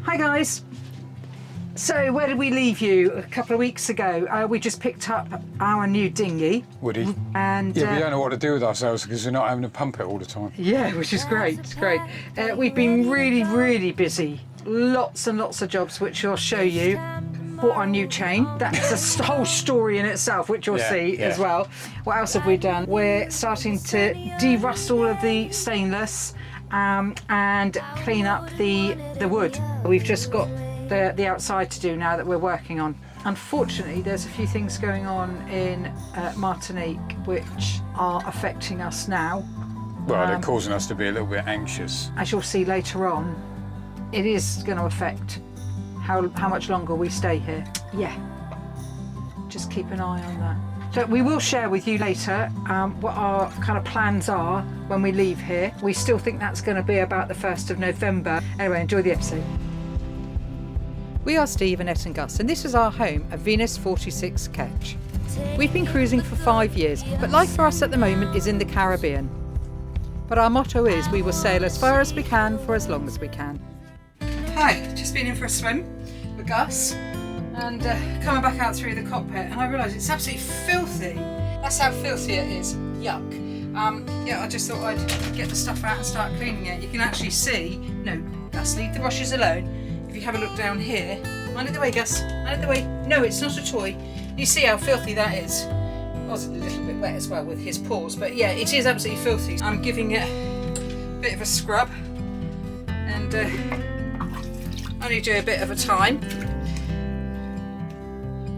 Hi guys. So where did we leave you a couple of weeks ago? We just picked up our new dinghy. Woody. And yeah, we don't know what to do with ourselves because we're not having to pump it all the time. Yeah, which is great. It's great. We've been really busy. Lots and lots of jobs, which I'll show you. Bought our new chain. That's a whole story in itself, which you'll see as well. What else have we done? We're starting to de-rust all of the stainless and clean up the wood. We've just got the outside to do now that we're working on. Unfortunately, there's a few things going on in Martinique which are affecting us now. Well, they're causing us to be a little bit anxious. As you'll see later on, it is going to affect how much longer we stay here. Yeah, just keep an eye on that. So we will share with you later what our kind of plans are when we leave here. We still think that's going to be about the 1st of November. Anyway, enjoy the episode. We are Steve, Annette and Gus, and this is our home at Venus 46 Ketch. We've been cruising for 5 years, but life for us at the moment is in the Caribbean. But our motto is we will sail as far as we can for as long as we can. Hi, just been in for a swim with Gus and coming back out through the cockpit, and I realised it's absolutely filthy. That's how filthy it is. Yuck. Yeah, I just thought I'd get the stuff out and start cleaning it. You can actually see, no, Gus, leave the brushes alone. If you have a look down here, mind it the way, Gus, mind it the way. No, it's not a toy. You see how filthy that is. I was a little bit wet as well with his paws, but yeah, it is absolutely filthy. I'm giving it a bit of a scrub and only do a bit of a time.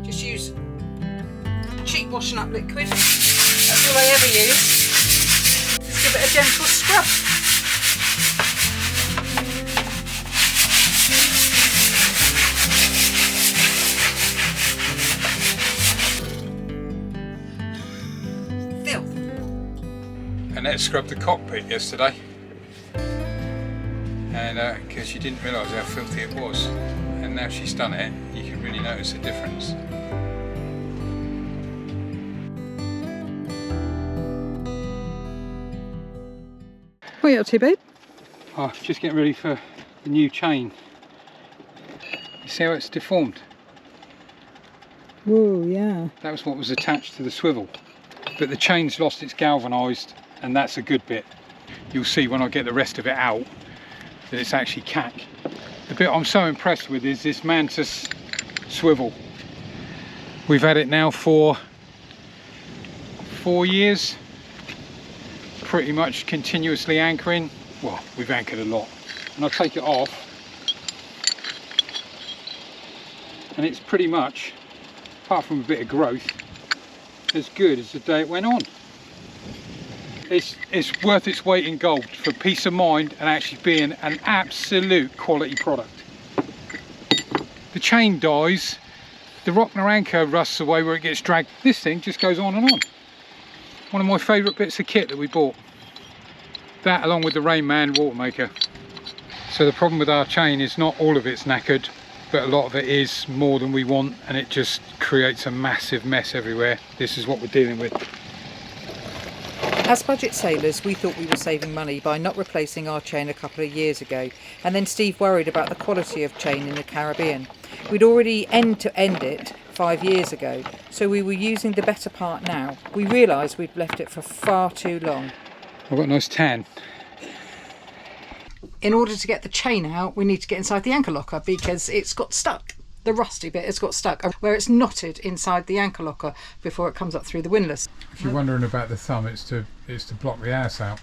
Just use cheap washing up liquid. That's all I ever use. Just give it a gentle scrub. Annette scrubbed the cockpit yesterday, and because she didn't realise how filthy it was, and now she's done it, you can really notice a difference. What are you up to, babe? Oh, just getting ready for the new chain. You see how it's deformed? Whoa, yeah. That was what was attached to the swivel, but the chain's lost its galvanised, and that's a good bit. You'll see when I get the rest of it out that it's actually cack. The bit I'm so impressed with is this Mantis swivel. We've had it now for 4 years, pretty much continuously anchoring. Well, we've anchored a lot, and I'll take it off and it's pretty much, apart from a bit of growth, as good as the day it went on. It's worth its weight in gold for peace of mind and actually being an absolute quality product. The chain dies, the Rockner anchor rusts away where it gets dragged. This thing just goes on and on. One of my favourite bits of kit that we bought. That along with the Rain Man water maker. So the problem with our chain is not all of it's knackered, but a lot of it is more than we want, and it just creates a massive mess everywhere. This is what we're dealing with. As budget sailors, we thought we were saving money by not replacing our chain a couple of years ago, and then Steve worried about the quality of chain in the Caribbean. We'd already end-to-end it 5 years ago, so we were using the better part now. We realised we'd left it for far too long. I've got a nice tan. In order to get the chain out, we need to get inside the anchor locker because it's got stuck. The rusty bit has got stuck where it's knotted inside the anchor locker before it comes up through the windlass. If you're wondering about the thumb, it's to block the ass out.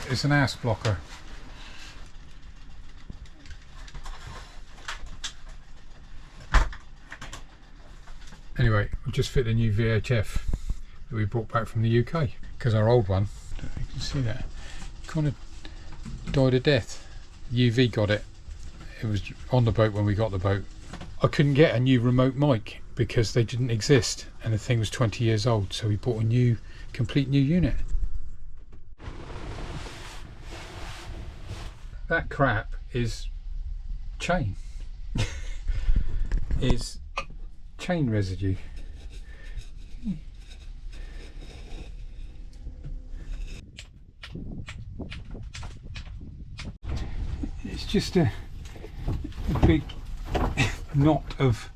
It's an ass blocker. Anyway, I've just fit the new VHF that we brought back from the UK, because our old one, I don't know if you can see that, kind of died a death. UV got it. It was on the boat when we got the boat. I couldn't get a new remote mic because they didn't exist, and the thing was 20 years old, so we bought a complete new unit. That crap is chain. Is chain residue. just a big knot of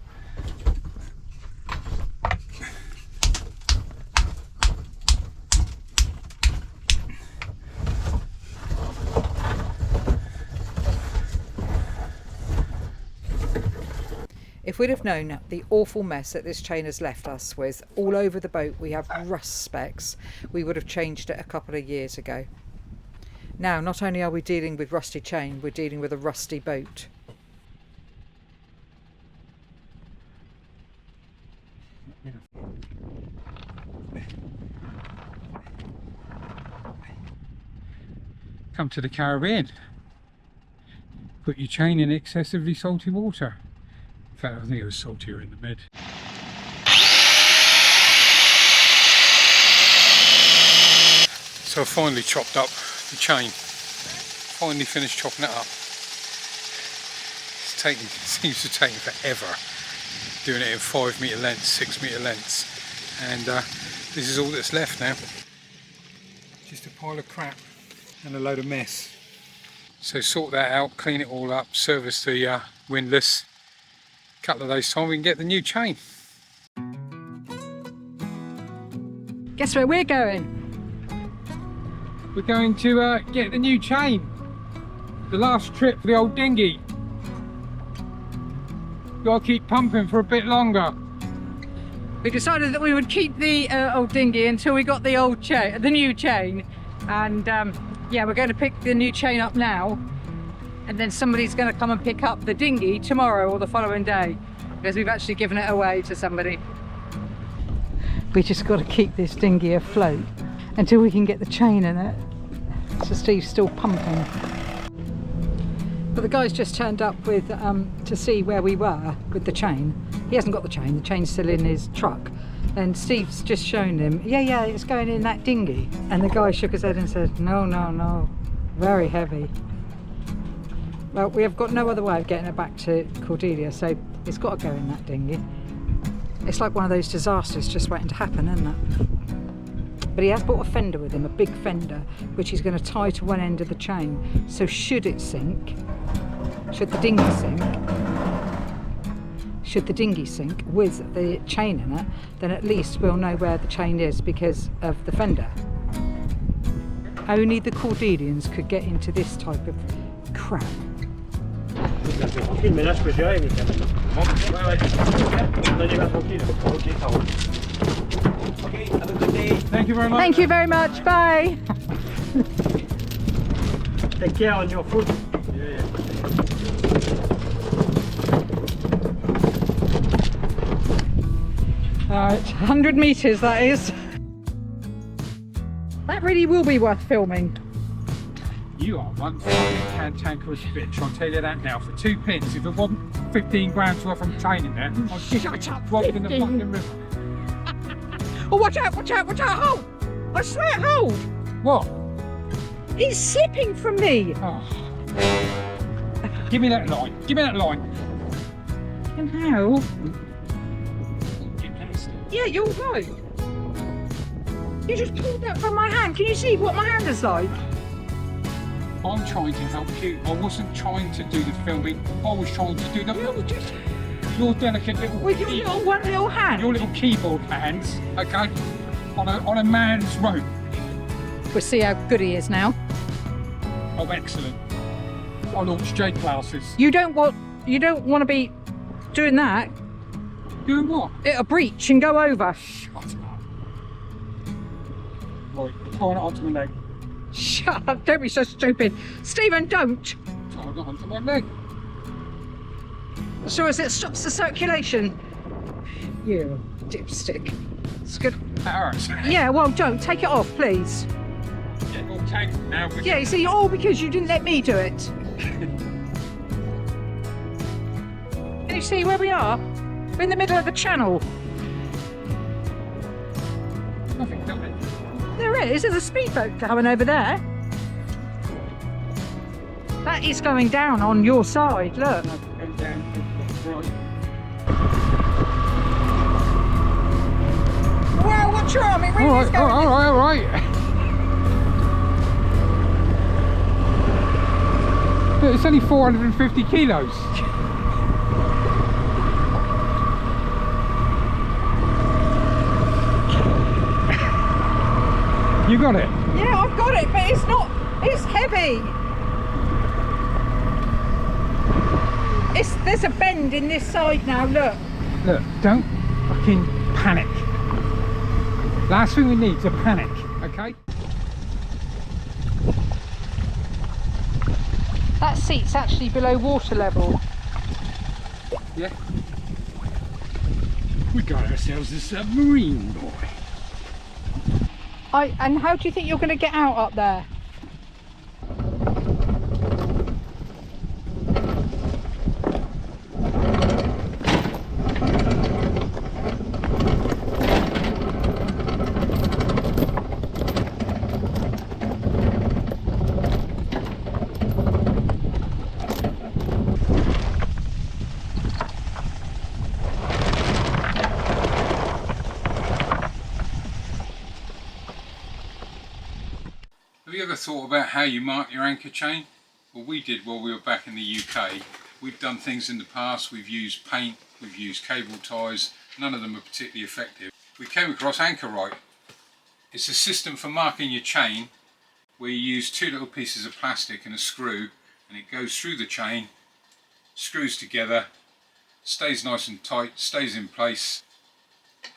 If we'd have known the awful mess that this chain has left us with, all over the boat we have rust specks, we would have changed it a couple of years ago. Now, not only are we dealing with rusty chain, we're dealing with a rusty boat. Come to the Caribbean. Put your chain in excessively salty water. In fact, I think it was saltier in the mid. So I finally chopped up the chain. Finally finished chopping it up. It's taken, seems to take forever. Doing it in 5 metre lengths, 6 metre lengths. And this is all that's left now. Just a pile of crap and a load of mess. So sort that out, clean it all up, service the windlass. Couple of days time we can get the new chain. Guess where we're going? We're going to get the new chain. The last trip for the old dinghy. Gotta keep pumping for a bit longer. We decided that we would keep the old dinghy until we got the old chain, the new chain, and yeah, we're going to pick the new chain up now, and then somebody's going to come and pick up the dinghy tomorrow or the following day, because we've actually given it away to somebody. We just got to keep this dinghy afloat until we can get the chain in it. So Steve's still pumping. But the guy's just turned up with to see where we were with the chain. He hasn't got the chain's still in his truck. And Steve's just shown him, yeah, it's going in that dinghy. And the guy shook his head and said, no, very heavy. Well, we have got no other way of getting it back to Cordelia, so it's got to go in that dinghy. It's like one of those disasters just waiting to happen, isn't it? But he has brought a fender with him, a big fender, which he's going to tie to one end of the chain. So should it sink, should the dinghy sink with the chain in it, then at least we'll know where the chain is because of the fender. Only the Cordelians could get into this type of crap. Thank you very much. Thank you very much. Bye. Take care on your foot. Right, 100 metres that is. That really will be worth filming. You are one cantankerous bitch, I'll tell you that now. For 2 pence, if it wasn't 15 grams worth of chain in there, I'd Shut up, drop it in the 15. fucking river. Oh, watch out, hold! I swear, hold! What? He's slipping from me! Oh. Give me that line, And how? Yeah, you're right. You just pulled that from my hand. Can you see what my hand is like? I'm trying to help you. I wasn't trying to do the filming. I was trying to do the... Your delicate little... With your little one little hand? Your little keyboard hands, okay? On a man's rope. We'll see how good he is now. Oh, excellent. I launched J classes. You don't want to be doing that. Doing what? It'll breach and go over. Shut up. Right, tying it onto my leg. Shut up, don't be so stupid. Stephen, don't. Tying it onto my leg. So as it stops the circulation. You dipstick. It's good. That hurts. Yeah, well, don't. Take it off, please. Yeah, all tangled now. Yeah, you see, all because you didn't let me do it. Can you see where we are? We're in the middle of the channel. Nothing coming. There is. There's a speedboat coming over there. That is going down on your side. Look. Go down. Right. Wow, watch your arm. It really is going. All right. Look, it's only 450 kilos. You got it? Yeah, I've got it, but it's not, it's heavy. There's a bend in this side now, look. Look, don't fucking panic. Last thing we need is a panic, okay? That seat's actually below water level. Yeah. We got ourselves a submarine, boy. And how do you think you're going to get out up there? Have you ever thought about how you mark your anchor chain? Well, we did while we were back in the UK. We've done things in the past, we've used paint, we've used cable ties, none of them are particularly effective. We came across AnchoRight. It's a system for marking your chain where you use two little pieces of plastic and a screw, and it goes through the chain, screws together, stays nice and tight, stays in place,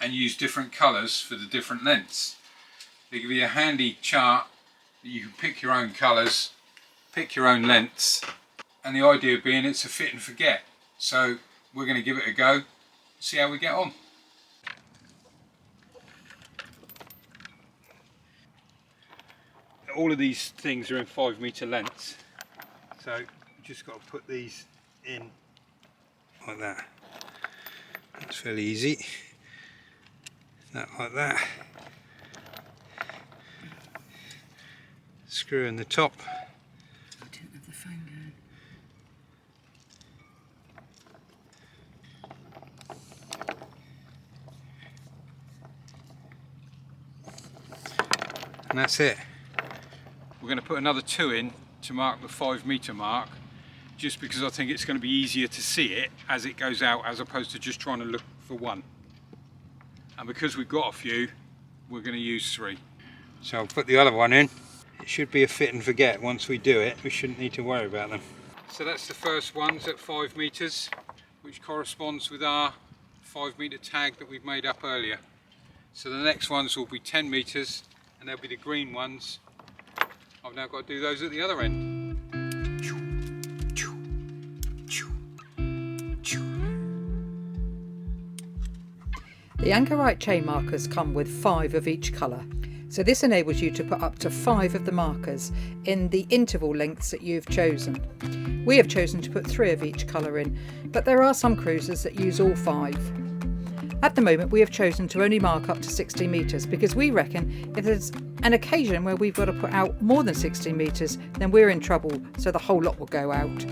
and use different colours for the different lengths. They give you a handy chart. You can pick your own colours, pick your own lengths, and the idea being it's a fit and forget. So we're going to give it a go, see how we get on. All of these things are in 5 metre lengths, so you just got to put these in like that. That's fairly easy. That like that. Screw in the top. I didn't have the phone going. And that's it. We're going to put another 2 in to mark the 5 metre mark, just because I think it's going to be easier to see it as it goes out, as opposed to just trying to look for one. And because we've got a few, we're going to use 3. So I'll put the other one in. It should be a fit and forget. Once we do it, we shouldn't need to worry about them. So that's the first ones at 5 metres, which corresponds with our 5 metre tag that we've made up earlier. So the next ones will be 10 metres, and they'll be the green ones. I've now got to do those at the other end. The AnchoRight chain markers come with 5 of each colour. So this enables you to put up to 5 of the markers in the interval lengths that you've chosen. We have chosen to put 3 of each colour in, but there are some cruisers that use all 5. At the moment we have chosen to only mark up to 60 metres because we reckon if there's an occasion where we've got to put out more than 60 metres, then we're in trouble, so the whole lot will go out.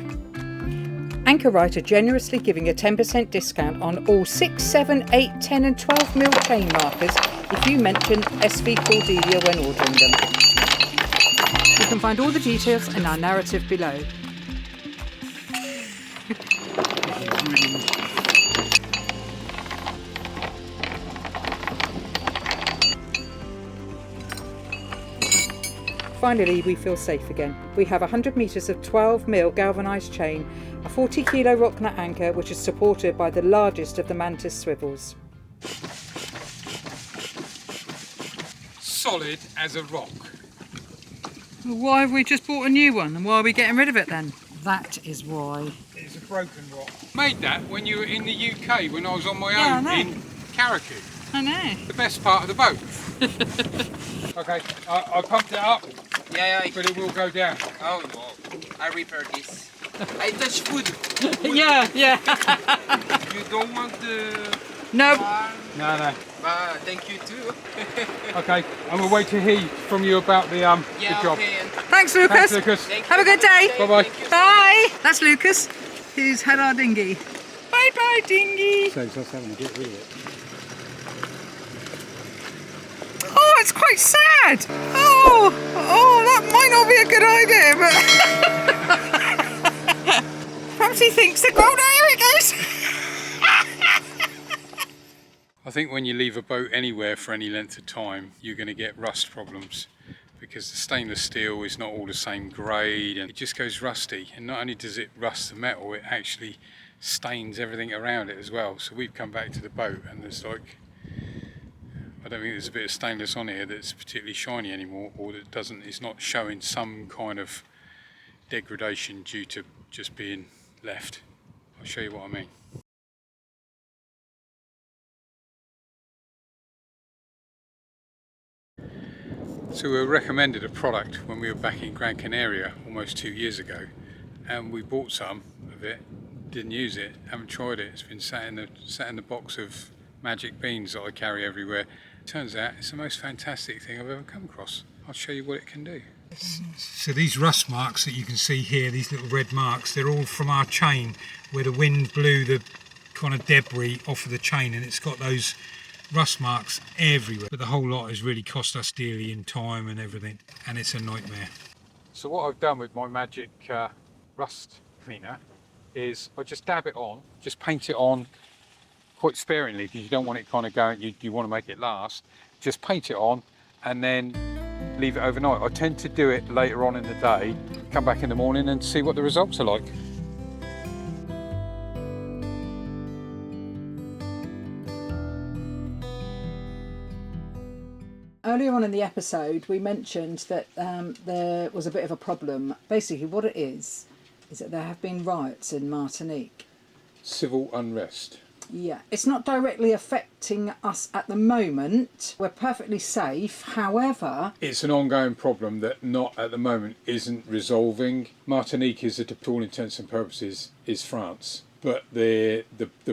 AnchoRight are generously giving a 10% discount on all 6, 7, 8, 10 and 12mm chain markers if you mention SV Cordelia when ordering them. You can find all the details in our narrative below. Finally, we feel safe again. We have 100 metres of 12mm galvanised chain, a 40 kilo rock nut anchor which is supported by the largest of the Mantis swivels. Solid as a rock. Well, why have we just bought a new one and why are we getting rid of it then? That is why. It's a broken rock. Made that when you were in the UK when I was on my Yeah, own I know. in Carriacou. I know. The best part of the boat. Okay, I pumped it up, Yeah, but it will go down. oh no, I repair this. I touch food. Yeah. You don't want the No. No. thank you too. Okay, and we'll wait to hear from you about the Yeah, job. okay. And Thanks, Lucas. Thanks, Lucas. thank Have a you. good day. Bye-bye. Thank you. Bye. That's Lucas, who's had our dinghy. Bye, dinghy. Saves us having to get rid of it. Oh, it's quite sad. Oh, that might not be a good idea, but he thinks they're grown. Here it goes. I think when you leave a boat anywhere for any length of time, you're going to get rust problems because the stainless steel is not all the same grade and it just goes rusty. And not only does it rust the metal, it actually stains everything around it as well. So we've come back to the boat and there's like, I don't think there's a bit of stainless on here that's particularly shiny anymore, or that it's not showing some kind of degradation due to just being left. I'll show you what I mean. So we were recommended a product when we were back in Gran Canaria almost 2 years ago, and we bought some of it, didn't use it, haven't tried it. It's been sat in the box of magic beans that I carry everywhere. Turns out it's the most fantastic thing I've ever come across. I'll show you what it can do. So these rust marks that you can see here, these little red marks, they're all from our chain where the wind blew the kind of debris off of the chain, and it's got those rust marks everywhere. But the whole lot has really cost us dearly in time and everything, and it's a nightmare. So what I've done with my magic rust cleaner is I just dab it on, just paint it on quite sparingly because you don't want it kind of going, you want to make it last. Just paint it on and then leave it overnight. I tend to do it later on in the day, come back in the morning and see what the results are like. Earlier on in the episode, we mentioned that there was a bit of a problem. Basically, what it is that there have been riots in Martinique. Civil unrest. Yeah, it's not directly affecting us at the moment. We're perfectly safe. However, it's an ongoing problem that not at the moment isn't resolving. Martinique is, to all intents and purposes, is France. But the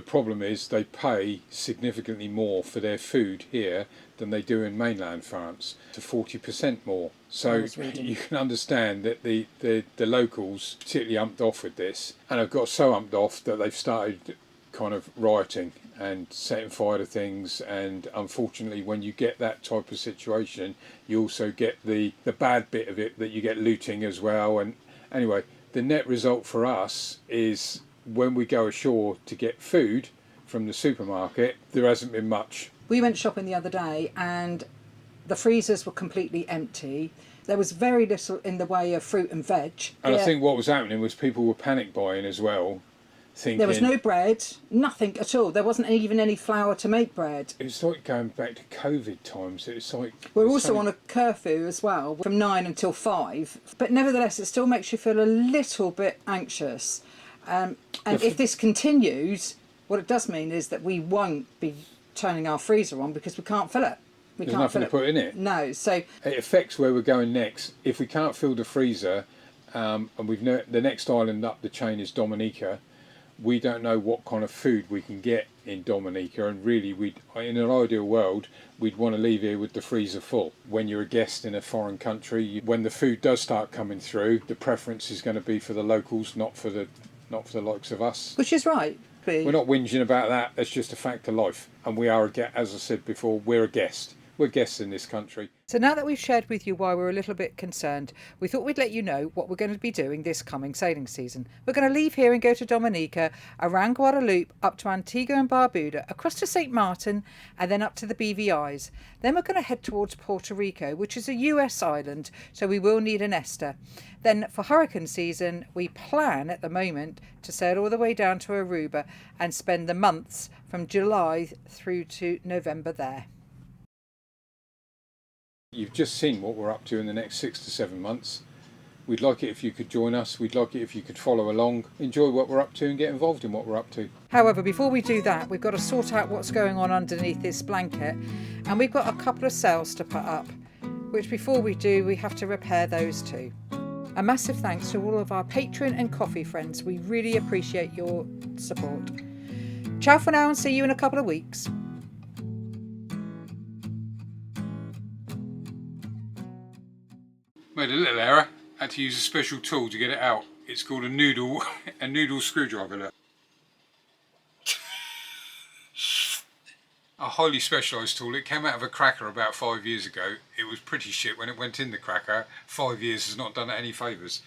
problem is they pay significantly more for their food here than they do in mainland France, to 40% more. So you can understand that the locals particularly umped off with this, and have got so umped off that they've started kind of rioting and setting fire to things. And unfortunately, when you get that type of situation, you also get the bad bit of it, that you get looting as well. And anyway, the net result for us is when we go ashore to get food from the supermarket, there hasn't been much. We went shopping the other day and the freezers were completely empty. There was very little in the way of fruit and veg. And I think what was happening was people were panic buying as well, thinking... There was no bread, nothing at all. There wasn't even any flour to make bread. It's like going back to COVID times. It's like... We're also on a curfew as well, from 9 until 5. But nevertheless, it still makes you feel a little bit anxious. And if this continues, what it does mean is that we won't be turning our freezer on because we can't fill it. There's nothing to put in it. No, so... It affects where we're going next. If we can't fill the freezer, and the next island up the chain is Dominica, we don't know what kind of food we can get in Dominica, and really, in an ideal world, we'd want to leave here with the freezer full. When you're a guest in a foreign country, when the food does start coming through, the preference is going to be for the locals, not for the likes of us. Which is right. We're not whinging about that. That's just a fact of life. And we are, as I said before, we're a guest. We're guests in this country. So now that we've shared with you why we're a little bit concerned, we thought we'd let you know what we're going to be doing this coming sailing season. We're going to leave here and go to Dominica, around Guadeloupe, up to Antigua and Barbuda, across to St. Martin, and then up to the BVIs. Then we're going to head towards Puerto Rico, which is a US island, so we will need an Ester. Then for hurricane season, we plan at the moment to sail all the way down to Aruba and spend the months from July through to November there. You've just seen what we're up to in the next 6 to 7 months. We'd like it if you could join us. We'd like it if you could follow along, enjoy what we're up to and get involved in what we're up to. However, before we do that, we've got to sort out what's going on underneath this blanket, and we've got a couple of sails to put up, which before we do, we have to repair those too. A massive thanks to all of our Patreon and coffee friends. We really appreciate your support. Ciao for now and see you in a couple of weeks. Made a little error. Had to use a special tool to get it out. It's called a noodle screwdriver. Look. A highly specialised tool. It came out of a cracker about 5 years ago. It was pretty shit when it went in the cracker. 5 years has not done it any favours.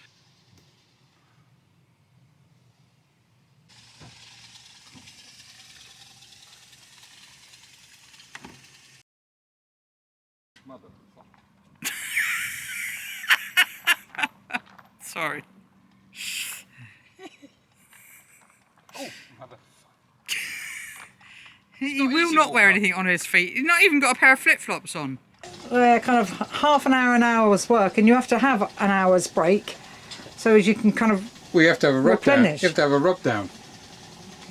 Sorry. Oh, mother. He will not wear anything on his feet. He's not even got a pair of flip-flops on. They're kind of half an hour's work, and you have to have an hour's break so as you can kind of We have to have a rub down. You replenish. have to have a rub down.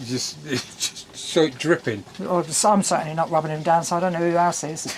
Just so it dripping. Or I'm certainly not rubbing him down, so I don't know who else is.